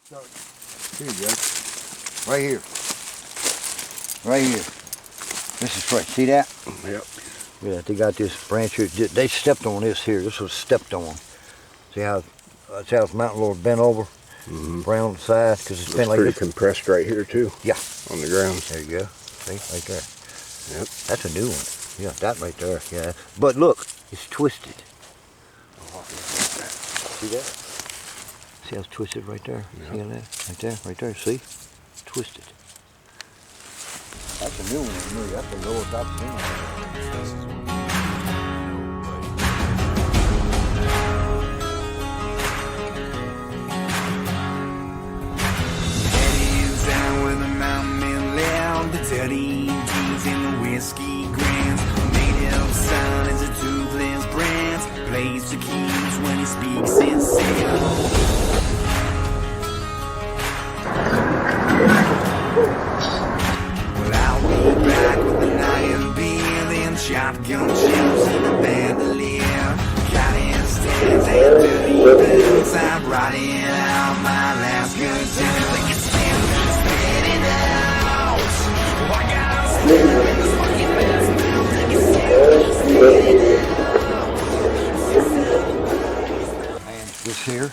Here you go. Right here. Right here. This is fresh. See that? Yep. Yeah, they got this branch here. They stepped on this here. This was stepped on. See how the mountain lord bent over? Mm-hmm. Brown on the side, because it's been like pretty this. compressed right here too. Yeah. On the ground. There you go. See, right there. Yep. That's a new one. Yeah, that right there. Yeah. But look, it's twisted. See that? See how it's twisted right there? Yep. See how that? Right there, right there. See? It's twisted. That's a new one. That's the lowest I've seen. Dirty jeans and the whiskey grands. Native son is a toothless brand. Plays the keys when he speaks in sound. Well, I'll be back with an iron beer and shotgun shells in a bandolier. Cotton stands and dirty boots. I'm riding out my last good dinner. Like it's spinning out. And this here,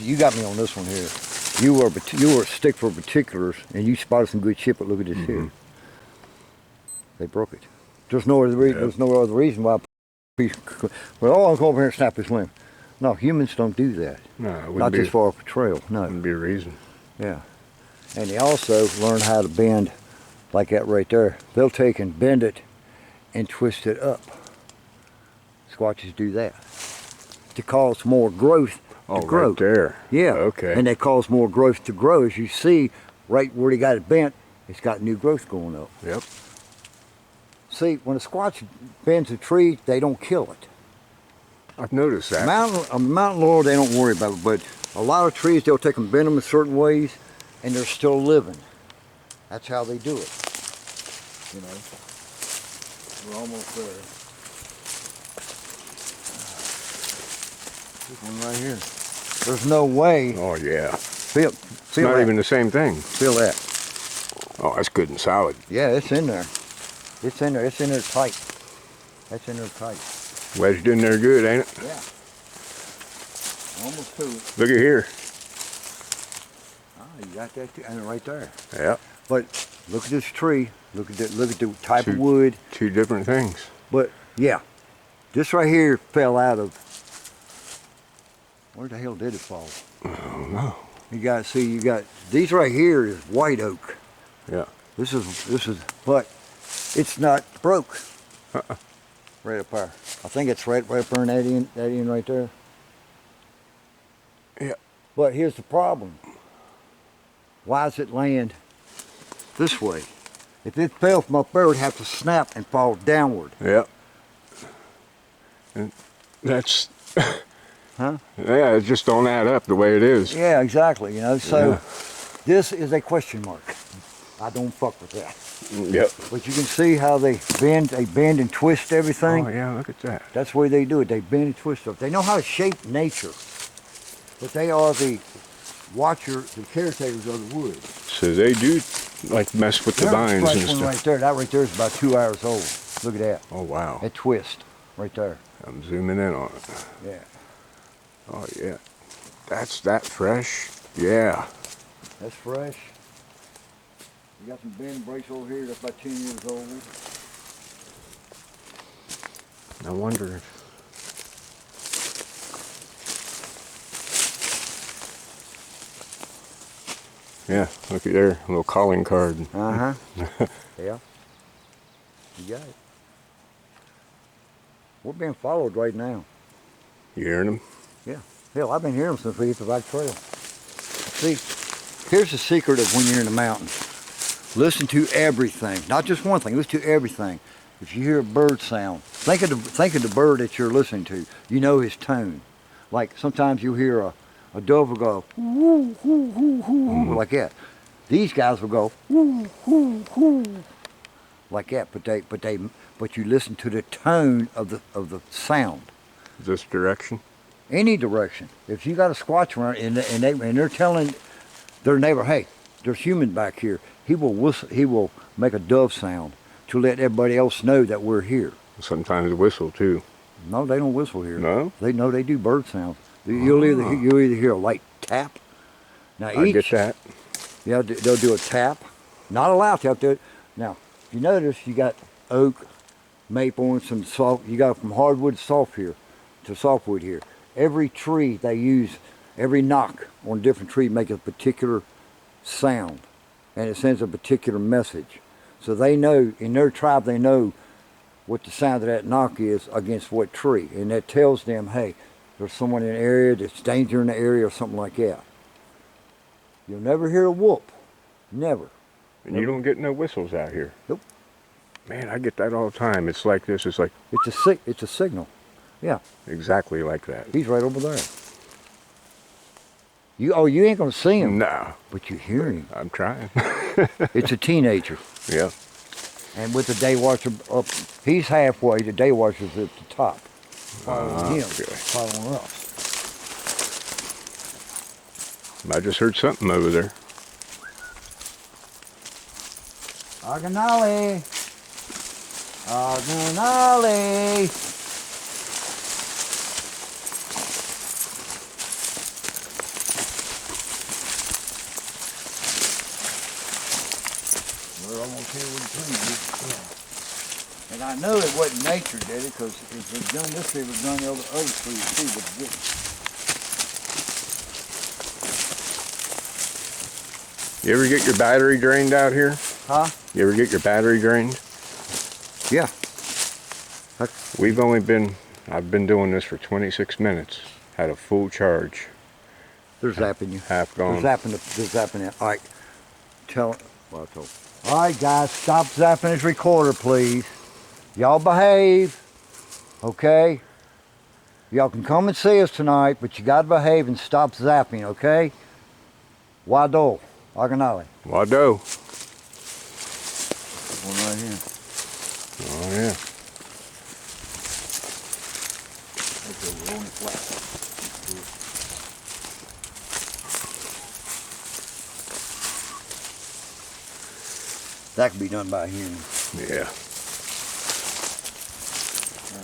you got me on this one here. You were a stick for particulars, and you spotted some good shit. But look at this here. They broke it. There's no other reason. There's no other reason why. Well, I'll go over here and snap his limb. No, humans don't do that. No, not this far off a trail. No, wouldn't be a reason. Yeah. And they also learn how to bend like that right there. They'll take and bend it and twist it up. Squatches do that to cause more growth to grow. Right there. Yeah. Okay. And they cause more growth to grow. As you see, right where they got it bent, it's got new growth going up. Yep. See, when a Squatch bends a tree, they don't kill it. I've noticed that. A mountain laurel, they don't worry about it, but a lot of trees, they'll take and bend them in certain ways, and they're still living. That's how they do it. You know, we're almost there. This one right here. There's no way. Oh yeah. Feel It's not that. even the same thing. Feel that. Oh, that's good and solid. Yeah, it's in there. It's in there. It's in there tight. That's in there tight. Wedged in there good, ain't it? Yeah. Almost to it. Look at here. Ah, you got that too, and right there. Yeah. But look at this tree. Look at the type of wood. Two different things. But yeah, this right here fell out of. Where the hell did it fall? I don't know. You got these right here is white oak. Yeah. This is, but it's not broke. Right up there. I think it's right up there in that end right there. Yeah. But here's the problem. Why does it land this way? If it fell from up there, it would have to snap and fall downward. Yeah. And that's. Huh? Yeah, it just don't add up the way it is. Yeah, exactly. You know, so this is a question mark. I don't fuck with that. Yep. But you can see how they bend and twist everything. Oh yeah, look at that. That's the way they do it. They bend and twist stuff. They know how to shape nature, but they are the caretakers of the woods. So they do like mess with the vines and stuff. Right there. That right there is about 2 hours old. Look at that. Oh wow. That twist right there. I'm zooming in on it. Yeah. Oh yeah. That's that fresh. Yeah. That's fresh. You got some bend breaks over here. That's about 10 years old. I wonder if. Yeah, look at there, a little calling card. Uh-huh. Yeah. You got it. We're being followed right now. You hearing them? Yeah. Hell, I've been hearing them since we hit the back trail. See, here's the secret of when you're in the mountains. Listen to everything. Not just one thing, listen to everything. If you hear a bird sound, think of the bird that you're listening to. You know his tone. Like sometimes you hear a dove will go whoo, whoo, whoo, whoo, like that. These guys will go whoo, whoo, whoo, like that. But you listen to the tone of the sound. This direction? any direction. If you got a Squatch around and they're telling their neighbor, hey, there's human back here, he will whistle, he will make a dove sound to let everybody else know that we're here. Sometimes whistle too. No, they don't whistle here. No? They do bird sounds. You'll either hear a light tap. Now I get that. Yeah, they'll do a tap. Not a loud tap. Now, if you notice, you got oak, maple, and some soft. You got from hardwood to softwood here. Every tree they use, every knock on a different tree make a particular sound, and it sends a particular message. So they know, in their tribe, they know what the sound of that knock is against what tree, and that tells them, hey, there's someone in the area, there's danger in the area, or something like that. You'll never hear a whoop, never. And you don't get no whistles out here. Nope. Man, I get that all the time. It's like this. It's like it's a signal. Yeah. Exactly like that. He's right over there. You ain't gonna see him. No. But you hear him. I'm trying. It's a teenager. Yeah. And with the day watcher up, he's halfway. The day watcher's at the top. Following him. Okay. Following us. I just heard something over there. Arganale. Arganale. We're almost here with the trees. Yeah. And I know it wasn't nature did it, because if it done this tree, it was done the other trees too, but it didn't. You ever get your battery drained out here? Huh? You ever get your battery drained? Yeah. I've been doing this for 26 minutes. Had a full charge. They're zapping you. Half gone. They're zapping it. All right. All right, guys, stop zapping his recorder, please. Y'all behave, okay? Y'all can come and see us tonight, but you got to behave and stop zapping, okay? Wado, Arganale. Wado. One right here. Oh, yeah. Okay, we're only flat. That can be done by hearing. Yeah.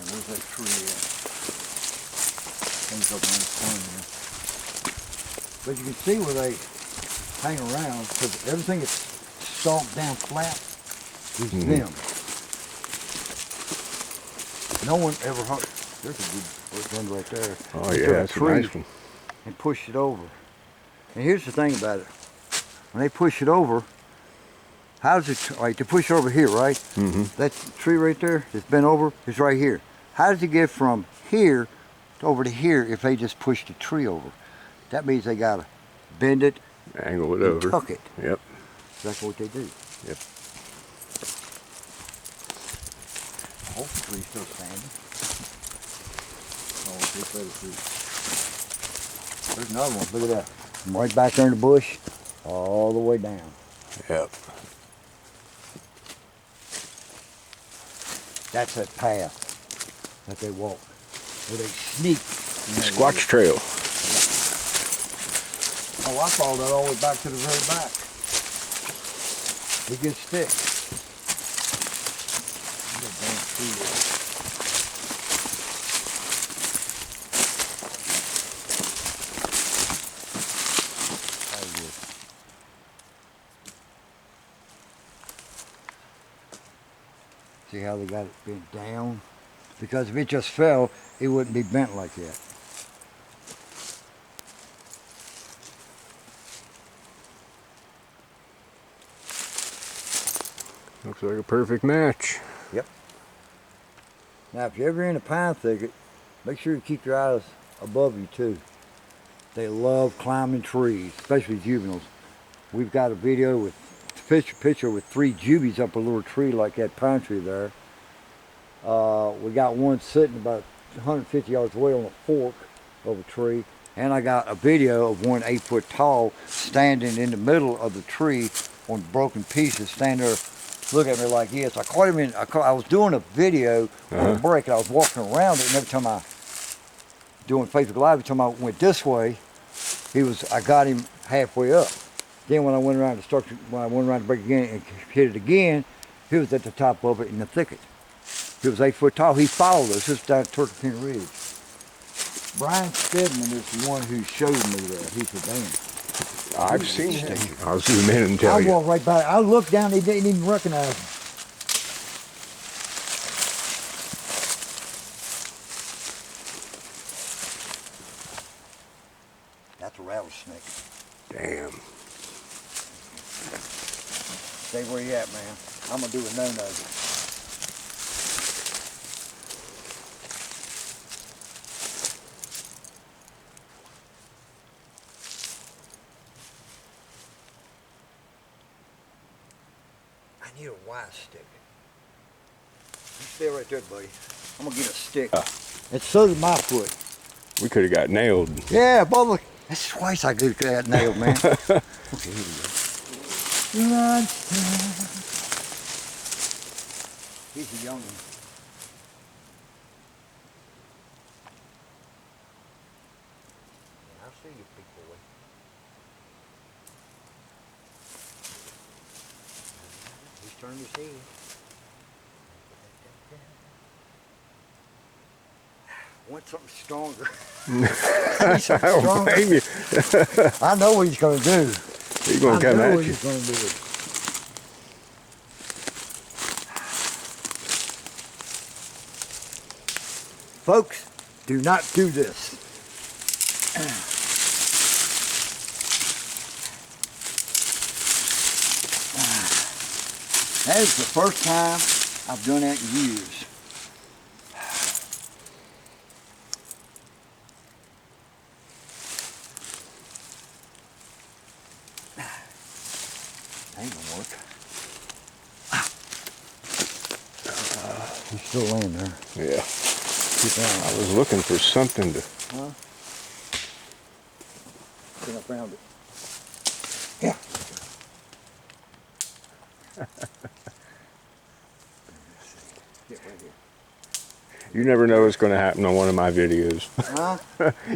Where's that tree at? Hangs up on this corner here. But you can see where they hang around, because everything that's stalked down flat is them. No one ever hurt. There's a good one right there. Oh, They yeah, took that's a nice one. and pushed it over. And here's the thing about it. When they push it over, how does it, like to push over here, right? Mm-hmm. That tree right there that's bent over is right here. How does it get from here over to here if they just push the tree over? That means they gotta bend it, Angle it and over. tuck it. Yep. That's what they do. Yep. I hope the tree's still standing. Oh, it's the tree. There's another one. Look at that. From right back there in the bush, all the way down. Yep. That's that path that they walk, where they sneak. Squatch trail. Oh, I followed that all the way back to the very back. It gets thick. Look at that damn tree there. See how they got it bent down? Because if it just fell, it wouldn't be bent like that. Looks like a perfect match. Yep. Now, if you're ever in a pine thicket, make sure you keep your eyes above you too. They love climbing trees, especially juveniles. We've got a video with picture with 3 juvies up a little tree like that pine tree there. We got one sitting about 150 yards away on a fork of a tree, and I got a video of one 8 foot tall standing in the middle of the tree on broken pieces, standing there looking at me like this. I caught him I was doing a video on a break, and I was walking around it, and every time I doing Facebook Live, every time I went this way, I got him halfway up. Then when I went around to break again and hit it again, he was at the top of it in the thicket. He was 8 foot tall. He followed us just down Turkey Ridge. Brian Stedman is the one who showed me that. He said, damn. I've seen him. I'll zoom in and tell I you. walked right by. I looked down. He didn't even recognize him. That's a rattlesnake. Damn. Stay where you at, man. I'm gonna do a no-no. I need a wide stick. You stay right there, buddy. I'm gonna get a stick. And so did my foot. We could have got nailed. Yeah, Bubba. That's twice I got nailed, man. Okay, here we go. Lunchtime. He's a young one. I see you, big boy. He's turning his head. Want something stronger. I don't blame you. I know what he's going to do. He's going to come I know at what you. he's going to do. Folks, do not do this. That is the first time I've done that in years. Ain't gonna work. He's still laying there. Yeah. Keep down. I was looking for something to... Huh? I think I found it. Yeah. Get right here. You never know what's going to happen on one of my videos. Huh?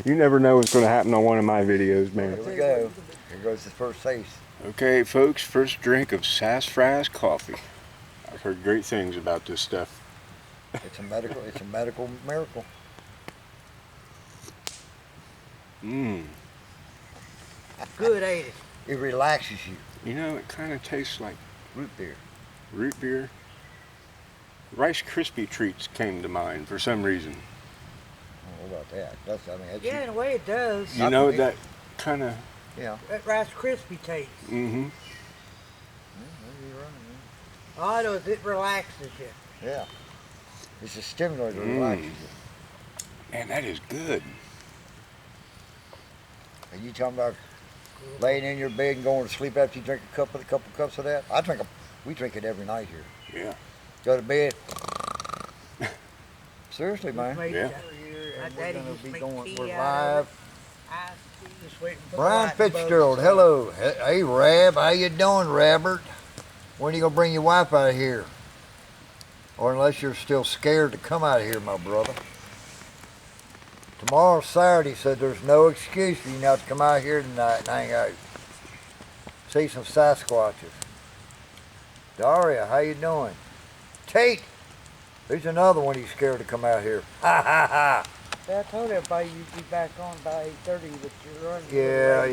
You never know what's going to happen on one of my videos, man. Here we go. Here goes the first taste. Okay, folks, first drink of sassafras coffee. I've heard great things about this stuff. It's a medical miracle. Mmm. Good, ain't it? It relaxes you. You know, it kind of tastes like Root beer. root beer. Rice Krispie treats came to mind for some reason. Oh, what about that? That's Yeah, in a way it does. You know that kind of... Yeah. That Rice Krispie taste. Mm-hmm. All I know is it relaxes you. Yeah. It's a stimulant that relaxes you. Man, that is good. Are you talking about laying in your bed and going to sleep after you drink a couple cups of that? We drink it every night here. Yeah. Go to bed. Seriously, man. Yeah. And we're gonna be going. We're We're live. Just waiting for the Brian light bulbs. Fitzgerald, hello. Hey, Rab, how you doing, Robert? When are you gonna bring your wife out of here? Or unless you're still scared to come out of here, my brother. Tomorrow's Saturday, so there's no excuse for you not to come out here tonight and hang out. See some Sasquatches. Daria, how you doing? Tate, there's another one he's scared to come out here. Ha ha ha. I told everybody you'd be back on by 8:30, but you're running.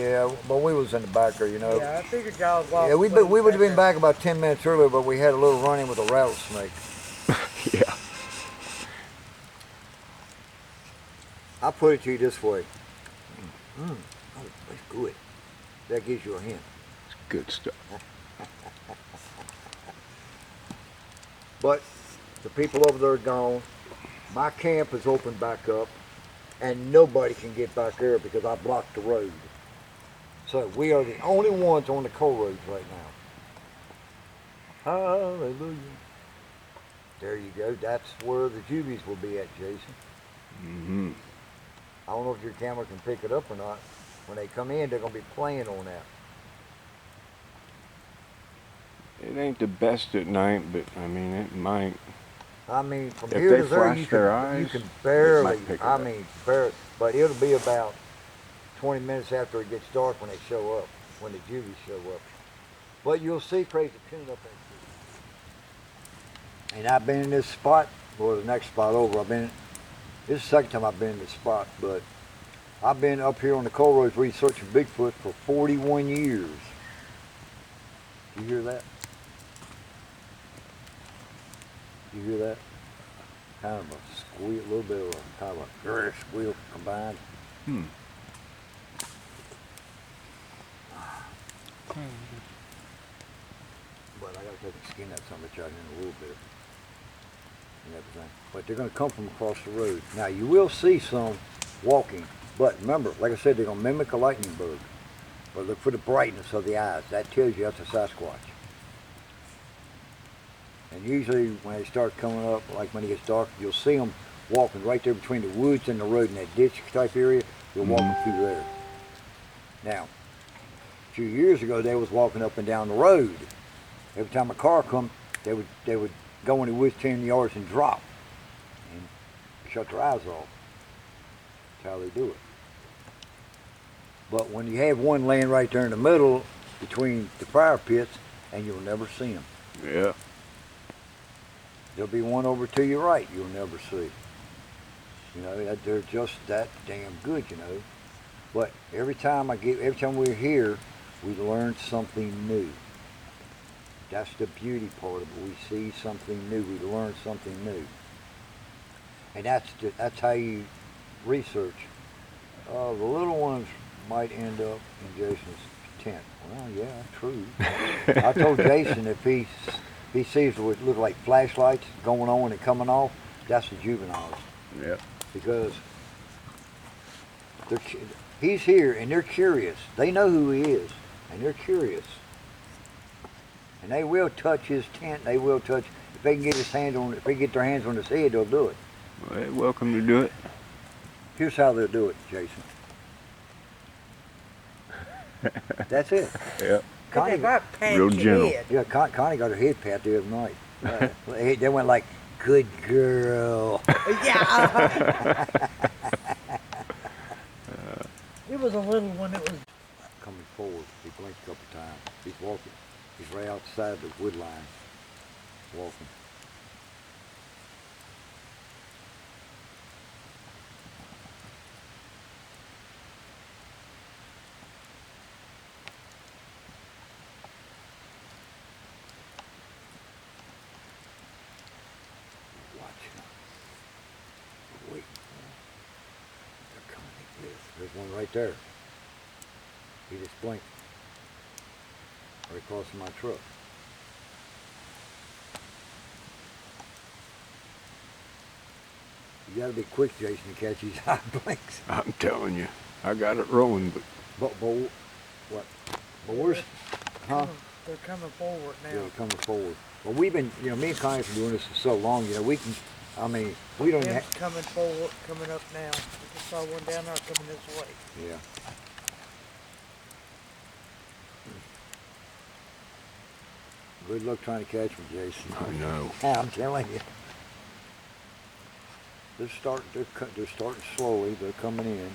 Yeah, but we was in the back there, you know. Yeah, I figured y'all was walking. Yeah, we would have been back about 10 minutes earlier, but we had a little run-in with a rattlesnake. Yeah. I'll put it to you this way. Oh, that's good. That gives you a hint. It's good stuff. But the people over there are gone. My camp is opened back up, and nobody can get back there because I blocked the road. So we are the only ones on the coal roads right now. Hallelujah. There you go. That's where the juvies will be at, Jason. Mm-hmm. I don't know if your camera can pick it up or not. When they come in, they're going to be playing on that. It ain't the best at night, but I mean, it might. I mean, from If here they to there, flash their you eyes, can it barely, might pick it I up. mean, barely, but it'll be about 20 minutes after it gets dark when they show up, when the juvies show up. But you'll see crazy coon up there. And I've been in this spot, or the next spot over. This is the second time I've been in this spot, but I've been up here on the coal roads researching Bigfoot for 41 years. You hear that? You hear that? Kind of a squeal, a little bit of a kind of a grr squeal combined. But I gotta take and skin that son of a bitch out here in a little bit and everything. But they're gonna come from across the road. Now you will see some walking, but remember, like I said, they're gonna mimic a lightning bug. But look for the brightness of the eyes. That tells you that's a Sasquatch. And usually when they start coming up, like when it gets dark, you'll see them walking right there between the woods and the road in that ditch type area. They're walking through there. Now, a few years ago, they was walking up and down the road. Every time a car come, they would go in the woods 10 yards and drop and shut their eyes off. That's how they do it. But when you have one laying right there in the middle between the fire pits, and you'll never see them. Yeah. There'll be one over to your right you'll never see. You know, they're just that damn good, you know. But every time we're here, we learn something new. That's the beauty part of it. We see something new. We learn something new. And that's how you research. The little ones might end up in Jason's tent. Well, yeah, true. I told Jason if he sees what look like flashlights going on and coming off, that's the juveniles. Yeah. Because he's here and they're curious. They know who he is and they're curious. And they will touch his tent. They will touch. If they can get if they get their hands on his head, they'll do it. Well, they're welcome to do it. Here's how they'll do it, Jason. That's it. Yeah. Connie, They got pat Real your gentle. head. yeah, Connie got her head pat the other night. They went like, "Good girl." Yeah. It was a little one. It was. Coming forward, he blinked a couple times. He's walking. He's right outside the wood line, walking. Watching them. Waiting for them. They're coming like this. There's one right there. He just blinked. Right across from my truck. You gotta be quick, Jason, to catch these eye blinks. I'm telling you, I got it rolling, but But what? But where's, huh? They're coming forward now. Yeah, they're coming forward. Well, we've been, you know, me and Connie have been doing this for so long, you know, we can, I mean, we don't Them's have, coming forward, coming up now. I just saw one down there coming this way. yeah. Good luck trying to catch me, Jason. I know. I'm telling you. They're starting slowly. They're coming in.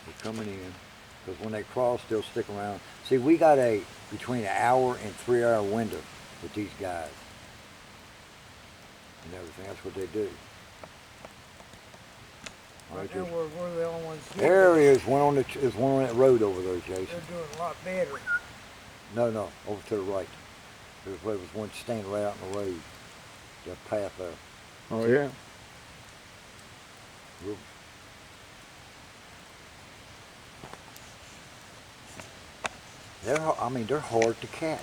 They're coming in. Because when they cross, they'll stick around. See, we got between an hour and 3 hour window with these guys. And everything. That's what they do. Right now we're the only ones here. There is one on that road over there, Jason. They're doing a lot better. No, over to the right. There was one standing right out in the road. That path there. Oh yeah. They're hard to catch.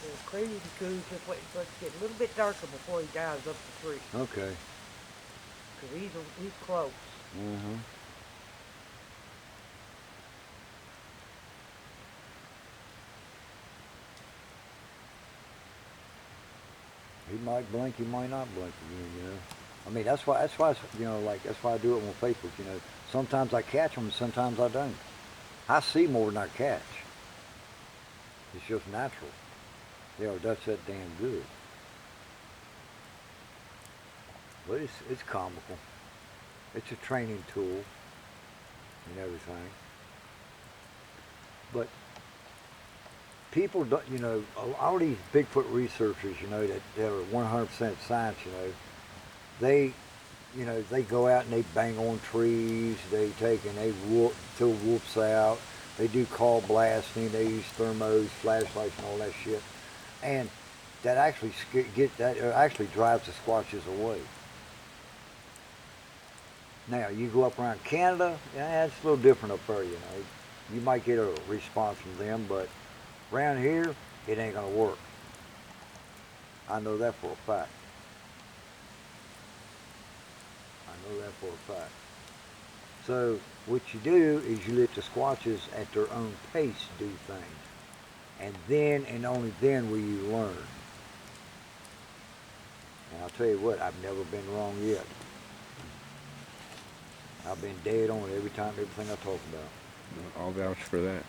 They're crazy coos. Just waiting for it to get a little bit darker before he dives up the tree. Okay. Cause he's close. Mm-hmm. He might blink, he might not blink again, you know. I mean, that's why, you know, like, that's why I do it on Facebook, you know. Sometimes I catch them and sometimes I don't. I see more than I catch. It's just natural. You know, that's that damn good. But it's comical. It's a training tool and everything. But people don't, all these Bigfoot researchers, that are 100% science, they, they go out and they bang on trees. They take and they throw whoops out. They do call blasting. They use thermos, flashlights, and all that shit. And that actually actually drives the Squatches away. Now you go up around Canada, yeah, it's a little different up there. You might get a response from them, but around here, it ain't gonna work. I know that for a fact. So what you do is you let the Squatches at their own pace do things. And then and only then will you learn. And I'll tell you what, I've never been wrong yet. I've been dead on everything I talk about. I'll vouch for that.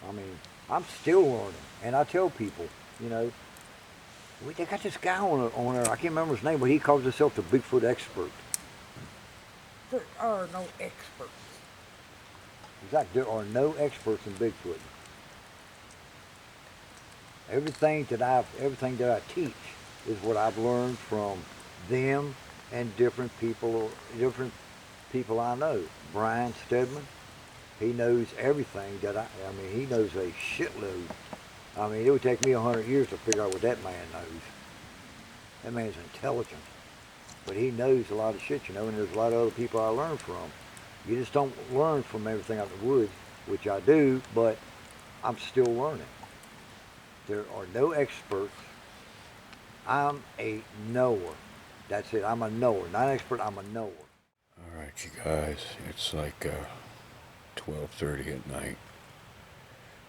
I mean, I'm still learning. And I tell people, they got this guy on there, I can't remember his name, but he calls himself the Bigfoot expert. There are no experts. Exactly, there are no experts in Bigfoot. Everything that I teach is what I've learned from them and different people I know. Brian Stedman, he knows everything he knows a shitload. I mean, it would take me 100 years to figure out what that man knows. That man's intelligent. But he knows a lot of shit, and there's a lot of other people I learn from. You just don't learn from everything out in the woods, which I do, but I'm still learning. There are no experts. I'm a knower. That's it. I'm a knower. Not an expert, I'm a knower. All right, you guys. It's like 12:30 at night.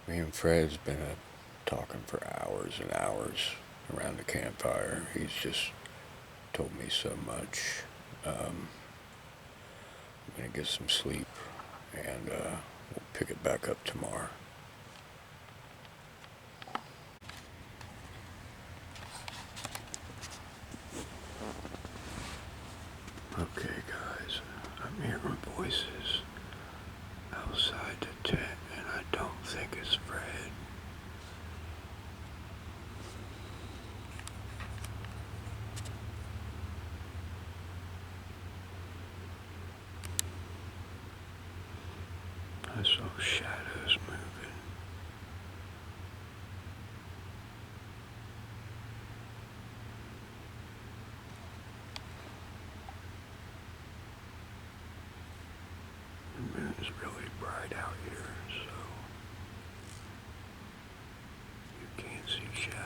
Me and Fred's been talking for hours and hours around the campfire. He's just told me so much. I'm gonna get some sleep, and we'll pick it back up tomorrow. Okay, guys, I'm hearing voices outside the tent, and I don't think it's Fred. I saw shadows moving. The moon's really bright out here, so you can't see shadows.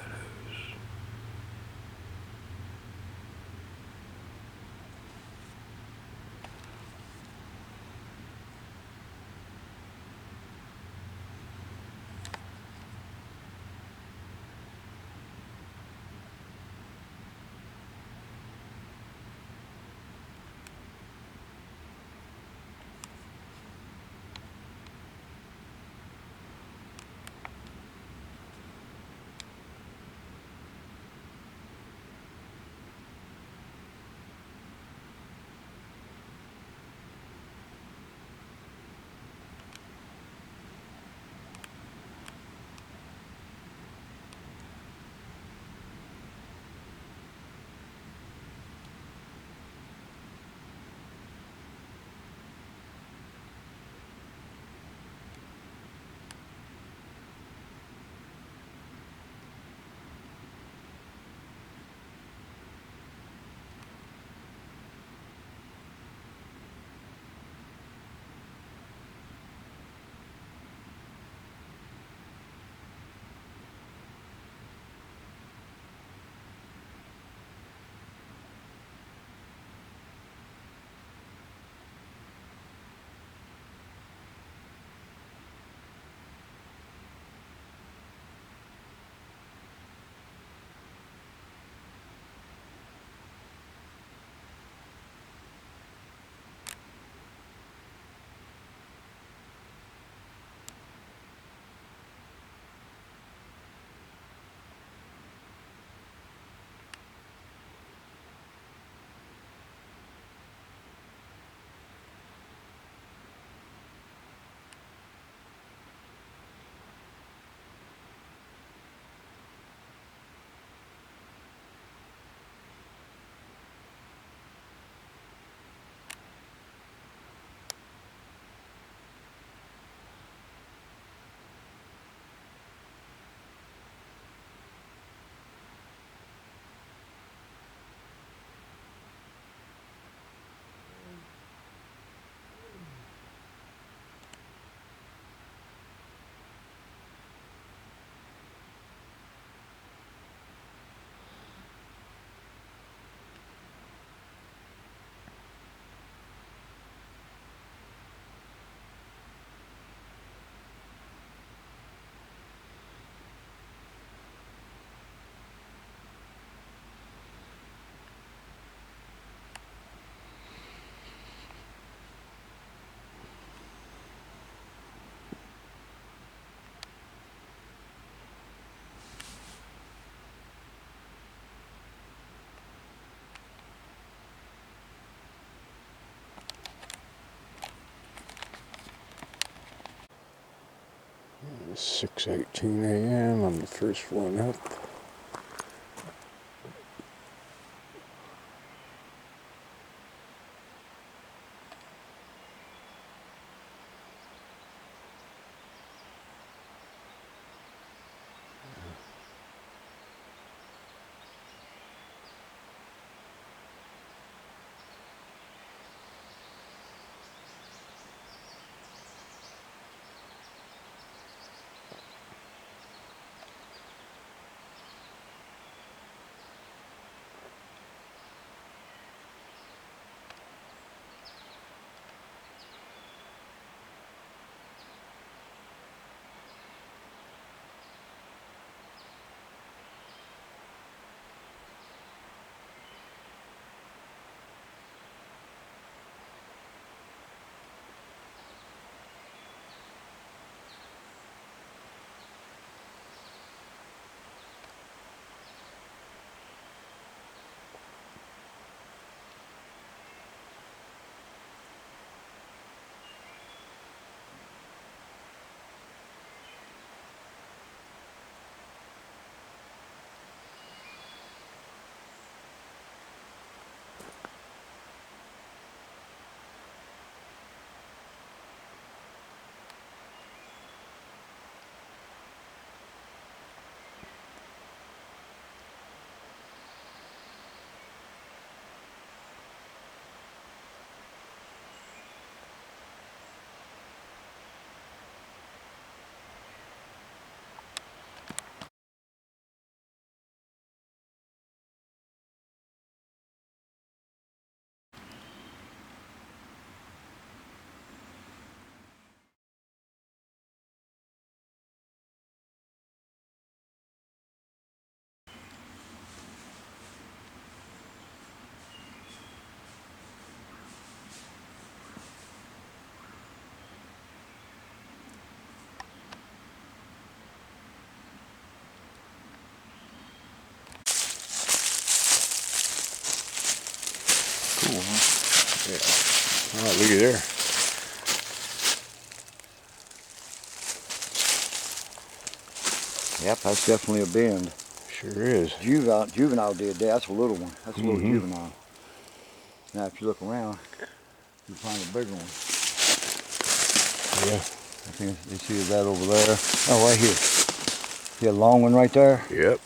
6:18 a.m. I'm the first one up. Cool, huh? Yeah. Oh, looky there. Yep, that's definitely a bend. Sure is. Juvenile did that. That's a little one. That's a little juvenile. Now, if you look around, you find a bigger one. Yeah. I think you see that over there. Oh, right here. See a long one right there? Yep.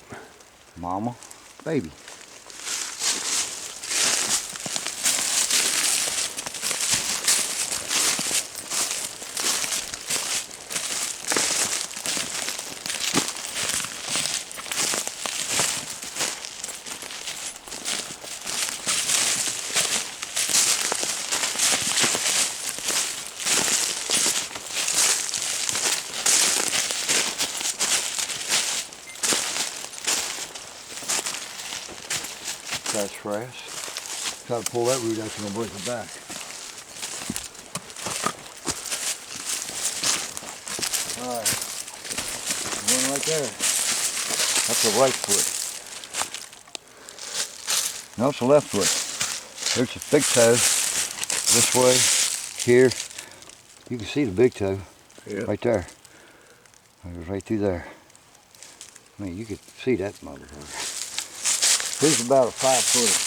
Mama, baby. That's fresh. Try to pull that root out, you're gonna break it back. Alright. One right there. That's a right foot. No, it's a left foot. There's a big toe. This way, here. You can see the big toe. Yep. Right there. It goes right through there. I mean, you could see that motherfucker. This is about a 5 footer.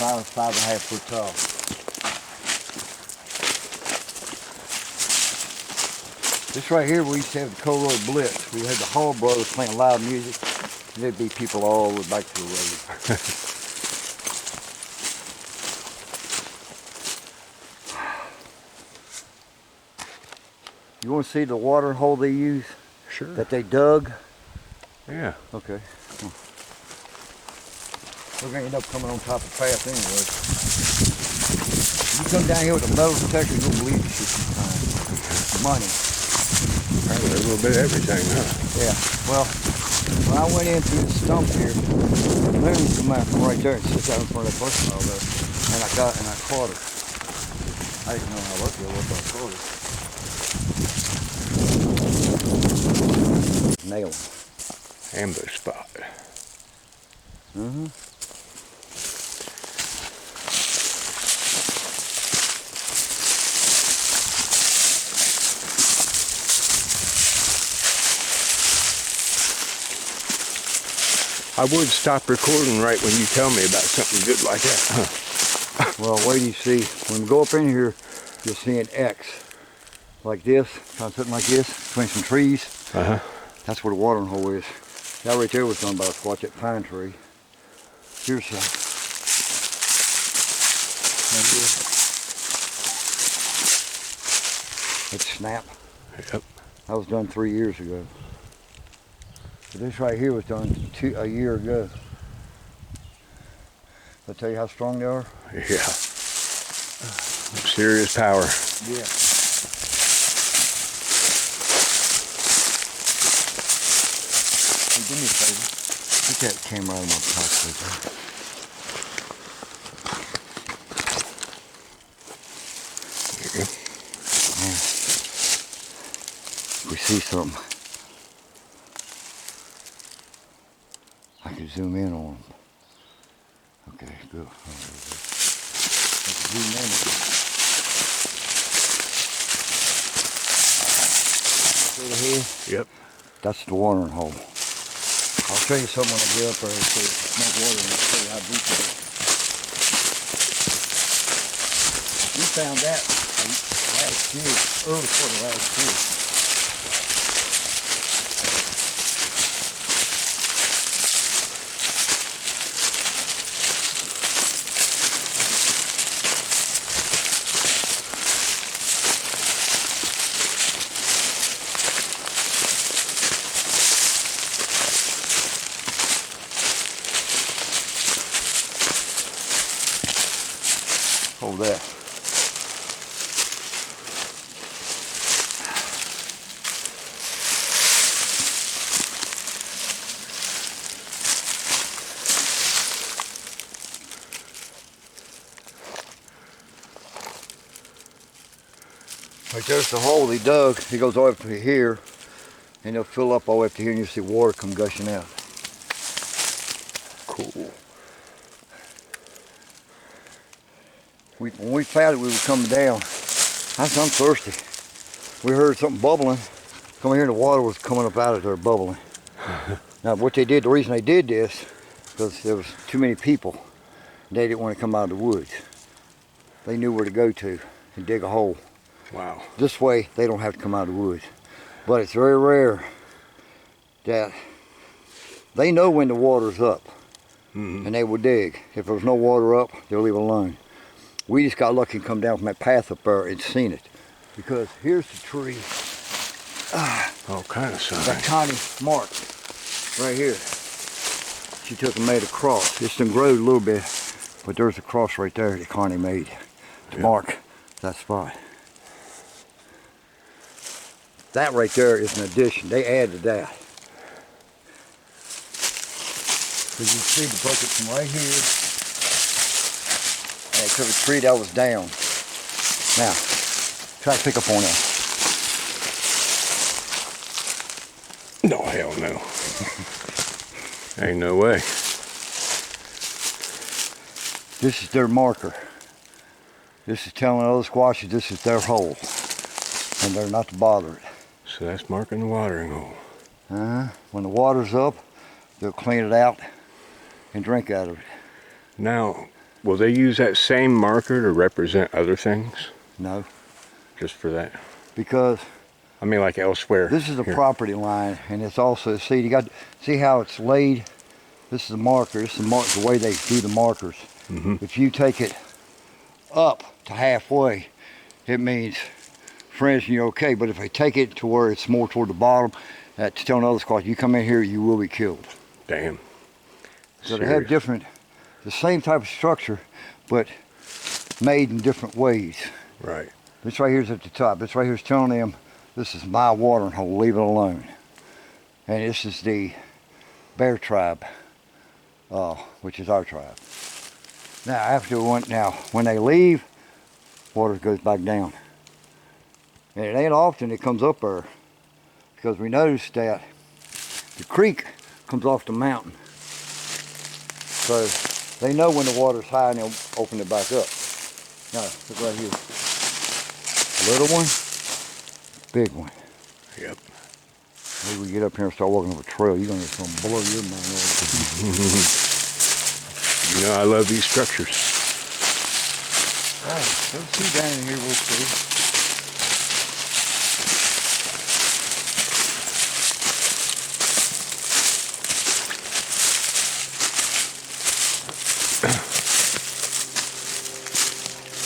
5.5 foot tall. This right here, we used to have the Colroy Blitz. We had the Hall Brothers playing loud music. And there'd be people all the way back to the road. You want to see the water hole they use? Sure. That they dug? Yeah. Okay. We're going to end up coming on top of the path anyway. You come down here with a metal detector, you'll believe the shit sometimes. Money. Probably a little bit of everything, huh? Yeah. Well, when I went in through the stump here, Larry come out from right there and sit down in front of that bus pile there. And I caught her. I didn't know how lucky I was I caught her. Nail him. Ambush spot. Mm-hmm. I would stop recording right when you tell me about something good like that. Well, wait till you see. When we go up in here, you'll see an X. Like this, kind of something like this, between some trees. Uh-huh. That's where the watering hole is. That right there was done by a Sasquatch, that pine tree. Here's right here. It's snap. Yep. That was done 3 years ago. But this right here was done a year ago. I'll tell you how strong they are? Yeah. Serious power. Yeah. Hey, do me a favor. Get that camera out of my pocket. There you go. Yeah. We see something. I can zoom in on them. Okay, good. I can zoom in on them. See the head? Yep. That's the watering hole. I'll show you something when I get up there and see smoke water and I'll show you how deep it is. We found that last year, early part of last year. Hold that. Right there's the hole he dug. He goes all the way up to here, and he'll fill up all the way up to here, and you'll see water come gushing out. Cool. When we found it, we were coming down. I said, I'm thirsty. We heard something bubbling. Coming here, and the water was coming up out of there, bubbling. Now, what they did, the reason they did this, because there was too many people. They didn't want to come out of the woods. They knew where to go to and dig a hole. Wow. This way, they don't have to come out of the woods. But it's very rare that they know when the water's up, and they will dig. If there's no water up, they'll leave it alone. We just got lucky and come down from that path up there and seen it. Because here's the tree. All kind of sign. That tiny mark right here. She took and made a cross. It's done growed a little bit, but there's a cross right there that Connie made to mark that spot. That right there is an addition. They added that. Because you see the bucket from right here. And they took a tree that was down. Now, try to pick up on that. No, hell no. Ain't no way. This is their marker. This is telling other squashes this is their hole. And they're not to bother it. So that's marking the watering hole. When the water's up, they'll clean it out and drink out of it. Now, will they use that same marker to represent other things? No. Just for that? Because I mean, like elsewhere. this is a here. property line, and it's also, see how it's laid? This is the marker. This is the way they do the markers. If you take it up to halfway, it means, for instance, you're okay. But if they take it to where it's more toward the bottom, that's telling other squash, you come in here, you will be killed. Damn. So they have different, the same type of structure, but made in different ways. Right. This right here's at the top. This right here's telling them, this is my watering hole, leave it alone. And this is the bear tribe, which is our tribe. Now when they leave, water goes back down. And it ain't often it comes up there, because we noticed that the creek comes off the mountain. So they know when the water's high and they'll open it back up. Now, look right here. Little one, big one. Yep. Maybe we get up here and start walking up a trail, you're gonna just gonna blow your mind over. You know, I love these structures. Alright, let's see down in here, we'll see.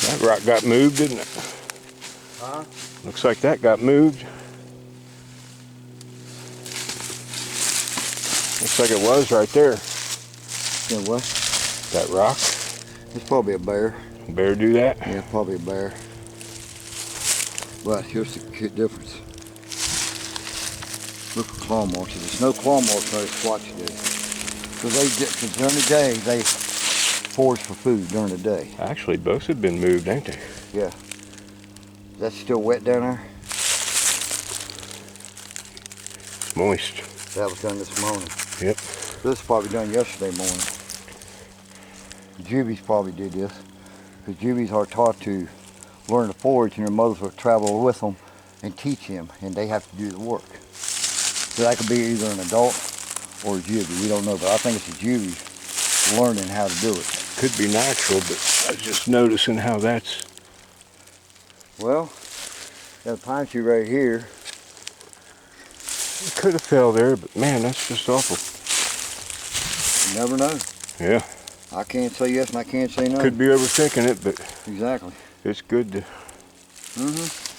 That rock got moved, didn't it? Huh? Looks like that got moved. Looks like it was right there. Yeah, what? That rock. It's probably a bear. Bear do that? Yeah, probably a bear. But here's the difference. Look for claw marks. If there's no claw marks, no Sasquatch do. Because during the day, they forage for food during the day. Actually, both have been moved, ain't they? Yeah. That's still wet down there? It's moist. That was done this morning. Yep. This was probably done yesterday morning. The Juvies probably did this. Because Juvies are taught to learn to forage, and their mothers will travel with them and teach them, and they have to do the work. So that could be either an adult or a Juvie. We don't know, but I think it's a Juvie learning how to do it. Could be natural, but I was just noticing how that's... Well, got a pine tree right here. It could have fell there, but man, that's just awful. You never know. Yeah. I can't say yes and I can't say no. Could be overthinking it, but Exactly. it's good to... Mm-hmm.